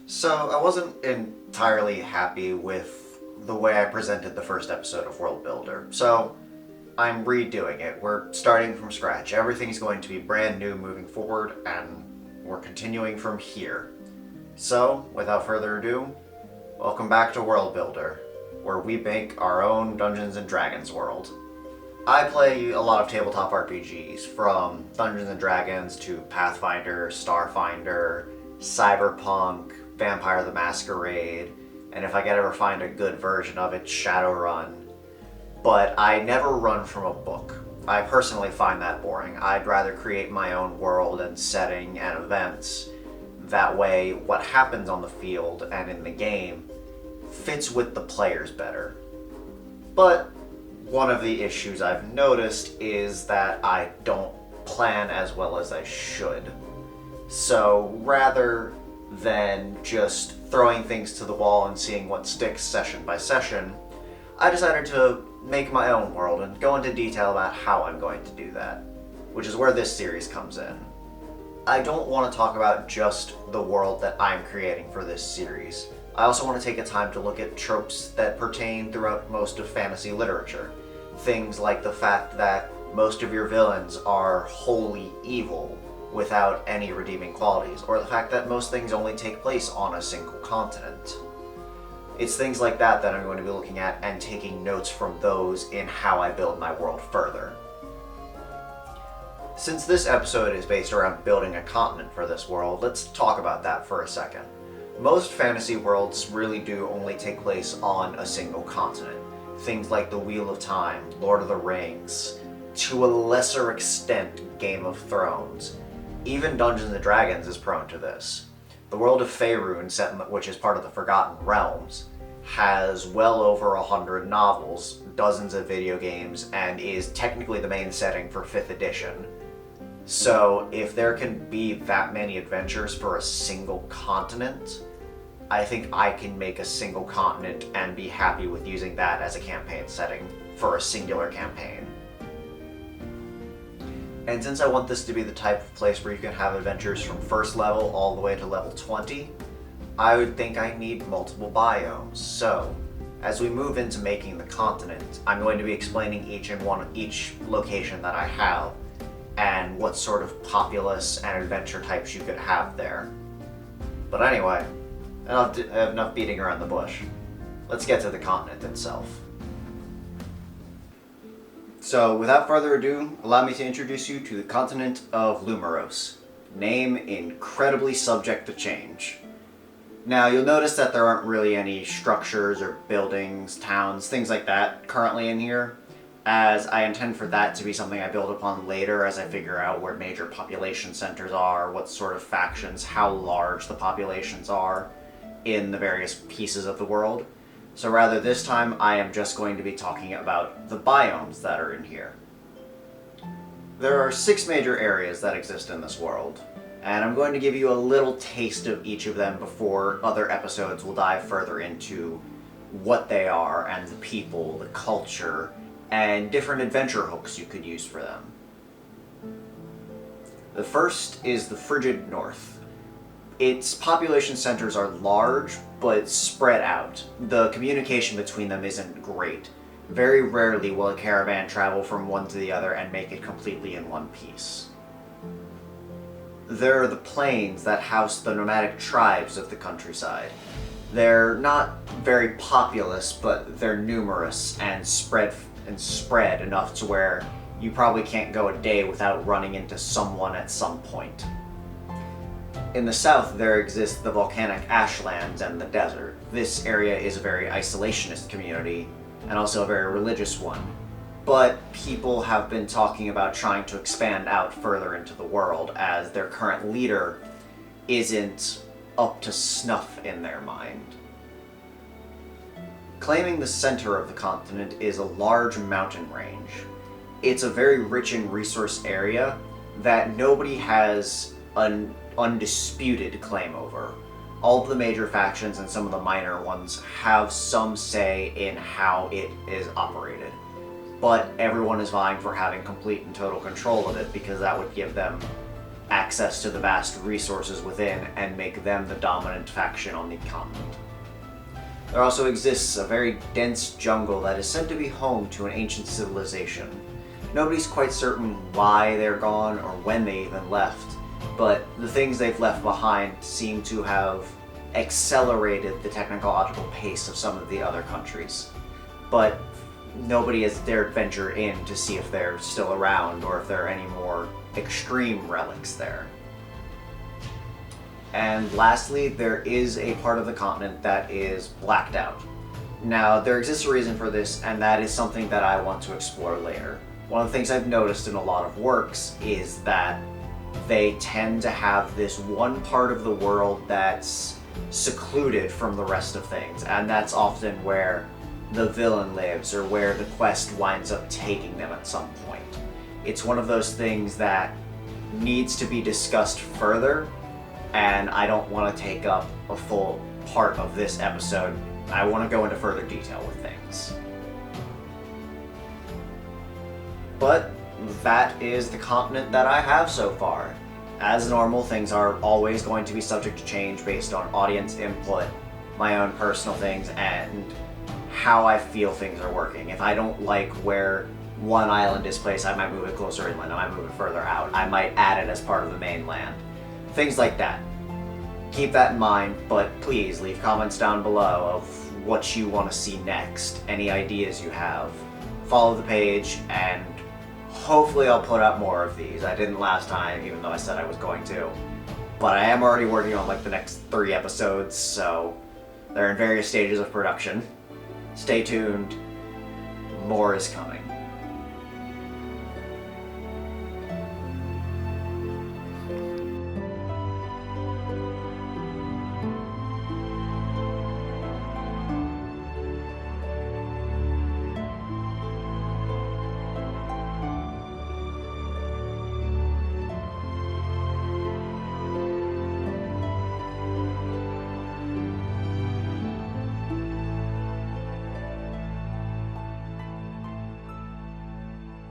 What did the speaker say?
So I wasn't entirely happy with the way I presented the first episode of World Builder. So I'm redoing it. We're starting from scratch. Everything's going to be brand new moving forward, and we're continuing from here. So, without further ado, welcome back to World Builder, where we make our own Dungeons and Dragons world. I play a lot of tabletop RPGs, from Dungeons and Dragons to Pathfinder, Starfinder, Cyberpunk, Vampire the Masquerade, and if I could ever find a good version of it, Shadowrun. But I never run from a book. I personally find that boring. I'd rather create my own world and setting and events. That way, what happens on the field and in the game fits with the players better. But one of the issues I've noticed is that I don't plan as well as I should. So rather than just throwing things to the wall and seeing what sticks session by session, I decided to make my own world and go into detail about how I'm going to do that, which is where this series comes in. I don't want to talk about just the world that I'm creating for this series. I also want to take a time to look at tropes that pertain throughout most of fantasy literature. Things like the fact that most of your villains are wholly evil without any redeeming qualities, or the fact that most things only take place on a single continent. It's things like that that I'm going to be looking at and taking notes from those in how I build my world further. Since this episode is based around building a continent for this world, let's talk about that for a second. Most fantasy worlds really do only take place on a single continent. Things like The Wheel of Time, Lord of the Rings, to a lesser extent, Game of Thrones. Even Dungeons & Dragons is prone to this. The world of Faerun, which is part of the Forgotten Realms, has well over 100 novels, dozens of video games, and is technically the main setting for 5th edition. So if there can be that many adventures for a single continent, I think I can make a single continent and be happy with using that as a campaign setting for a singular campaign. And since I want this to be the type of place where you can have adventures from first level all the way to level 20, I would think I need multiple biomes. So, as we move into making the continent, I'm going to be explaining each location that I have, and what sort of populace and adventure types you could have there. But anyway, enough beating around the bush. Let's get to the continent itself. So, without further ado, allow me to introduce you to the continent of Lumeros. Name incredibly subject to change. Now, you'll notice that there aren't really any structures or buildings, towns, things like that currently in here, as I intend for that to be something I build upon later as I figure out where major population centers are, what sort of factions, how large the populations are in the various pieces of the world. So rather this time I am just going to be talking about the biomes that are in here. There are 6 major areas that exist in this world, and I'm going to give you a little taste of each of them before other episodes will dive further into what they are and the people, the culture, and different adventure hooks you could use for them. The first is the Frigid North. Its population centers are large, but spread out. The communication between them isn't great. Very rarely will a caravan travel from one to the other and make it completely in one piece. There are the plains that house the nomadic tribes of the countryside. They're not very populous, but they're numerous and spread enough to where you probably can't go a day without running into someone at some point. In the south, there exists the volcanic ashlands and the desert. This area is a very isolationist community, and also a very religious one. But people have been talking about trying to expand out further into the world, as their current leader isn't up to snuff in their mind. Claiming the center of the continent is a large mountain range. It's a very rich in resource area that nobody has an undisputed claim over. All of the major factions and some of the minor ones have some say in how it is operated, but everyone is vying for having complete and total control of it because that would give them access to the vast resources within and make them the dominant faction on the continent. There also exists a very dense jungle that is said to be home to an ancient civilization. Nobody's quite certain why they're gone or when they even left, but the things they've left behind seem to have accelerated the technological pace of some of the other countries. But nobody has dared venture in to see if they're still around or if there are any more extreme relics there. And lastly, there is a part of the continent that is blacked out. Now, there exists a reason for this, and that is something that I want to explore later. One of the things I've noticed in a lot of works is that they tend to have this one part of the world that's secluded from the rest of things, and that's often where the villain lives or where the quest winds up taking them at some point. It's one of those things that needs to be discussed further, and I don't want to take up a full part of this episode. I want to go into further detail with things. But that is the continent that I have so far. As normal, things are always going to be subject to change based on audience input, my own personal things, and how I feel things are working. If I don't like where one island is placed, I might move it closer inland, I might move it further out, I might add it as part of the mainland. Things like that. Keep that in mind, but please leave comments down below of what you want to see next, any ideas you have. Follow the page, and hopefully I'll put out more of these. I didn't last time, even though I said I was going to. But I am already working on like the next 3 episodes, so they're in various stages of production. Stay tuned, more is coming.